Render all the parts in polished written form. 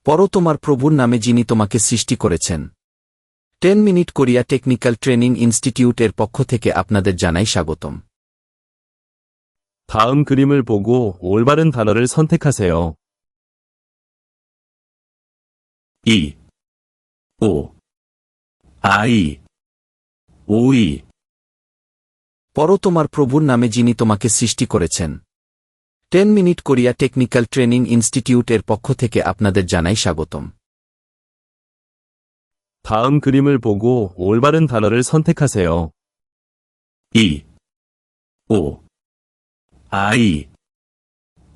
পড়ো তোমার প্রভুর নামে যিনি তোমাকে সৃষ্টি করেছেন। 10 minute Korea technical training institute এর পক্ষ থেকে আপনাদের জানাই স্বাগতম। 다음 그림을 보고 올바른 단어를 선택하세요. 2, 5, 아이, 오이. পড়ো তোমার প্রভুর নামে যিনি তোমাকে সৃষ্টি করেছেন। 10 minute Korea technical training institute এর পক্ষ থেকে আপনাদের জানাই স্বাগতম। 다음 그림을 보고 올바른 단어를 선택하세요. 2, 5, 아이,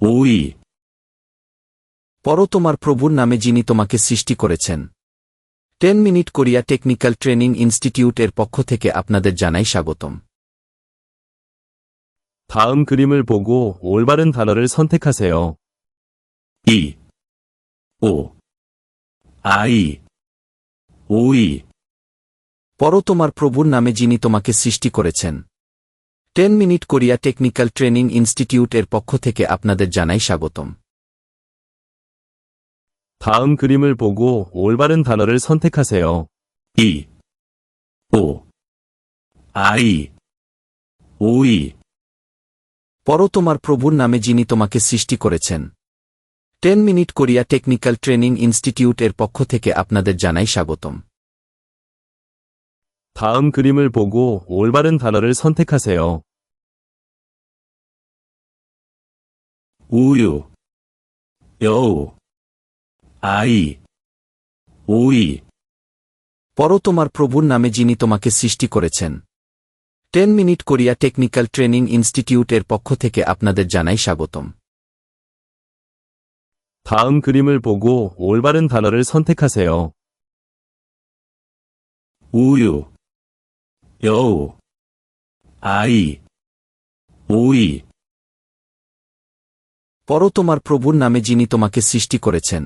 오이. পড়ো তোমার প্রভুর নামে যিনি তোমাকে সৃষ্টি করেছেন। 10 minute Korea technical training institute এর পক্ষ থেকে আপনাদের জানাই স্বাগতম। 다음 그림을 보고 올바른 단어를 선택하세요. 2, 5, 아이, 오이. পড়ো তোমার প্রভুর নামে যিনি তোমাকে সৃষ্টি করেছেন। 10 minute Korea technical training institute এর পক্ষ থেকে আপনাদের জানাই স্বাগতম। 다음 그림을 보고 올바른 단어를 선택하세요. 2, 5, 아이, 오이. পড়ো তোমার প্রভুর নামে যিনি তোমাকে সৃষ্টি করেছেন। 10 minute Korea technical training institute এর পক্ষ থেকে আপনাদের জানাই স্বাগতম। 다음 그림을 보고 올바른 단어를 선택하세요. 우유, 여우, 아이, 오이. পড়ো তোমার প্রভুর নামে যিনি তোমাকে সৃষ্টি করেছেন। 10 minute Korea technical training institute এর পক্ষ থেকে আপনাদের জানাই স্বাগতম। 다음 그림을 보고 올바른 단어를 선택하세요. 우유, 여우, 아이, 오이. পড়ো তোমার প্রভুর নামে যিনি তোমাকে সৃষ্টি করেছেন।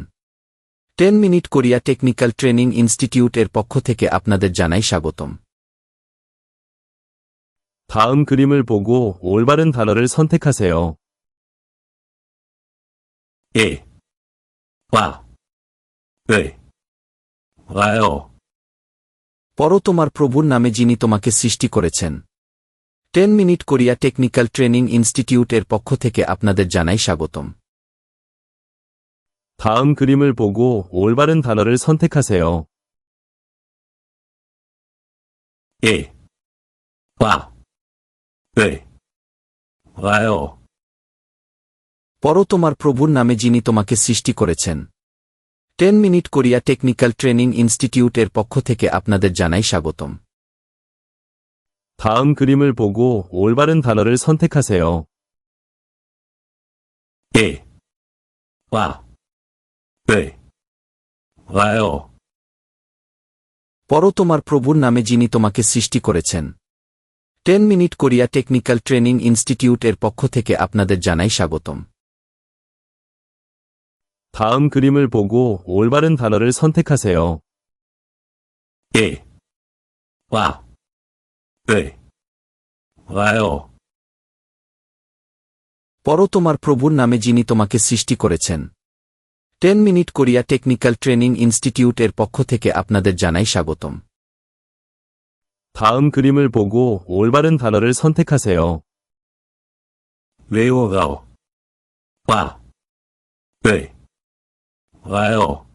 10 minute Korea technical training institute এর পক্ষ থেকে আপনাদের জানাই স্বাগতম। 다음 그림을 보고 올바른 단어를 선택하세요. 예, 와, 왜, 와요. পড়ো তোমার প্রভুর নামে যিনি তোমাকে সৃষ্টি করেছেন। 10 minute Korea technical training institute এর পক্ষ থেকে আপনাদের জানাই স্বাগতম। 다음 그림을 보고 올바른 단어를 선택하세요. 예, 와, 왜, 와요. পড়ো তোমার প্রভুর নামে যিনি তোমাকে সৃষ্টি করেছেন। 10 minute Korea technical training institute এর পক্ষ থেকে আপনাদের জানাই স্বাগতম। 다음 그림을 보고 올바른 단어를 선택하세요. 예, 와, 왜, 와요. পড়ো তোমার প্রভুর নামে যিনি তোমাকে সৃষ্টি করেছেন। 10 minute Korea technical training institute এর পক্ষ থেকে আপনাদের জানাই স্বাগতম। 다음 그림을 보고 올바른 단어를 선택하세요. 예, 와, 왜, 와요. পড়ো তোমার প্রভুর নামে যিনি তোমাকে সৃষ্টি করেছেন। 10 minute Korea technical training institute এর পক্ষ থেকে আপনাদের জানাই স্বাগতম। 다음 그림을 보고 올바른 단어를 선택하세요. 외워가오. 와, 왜, 와요.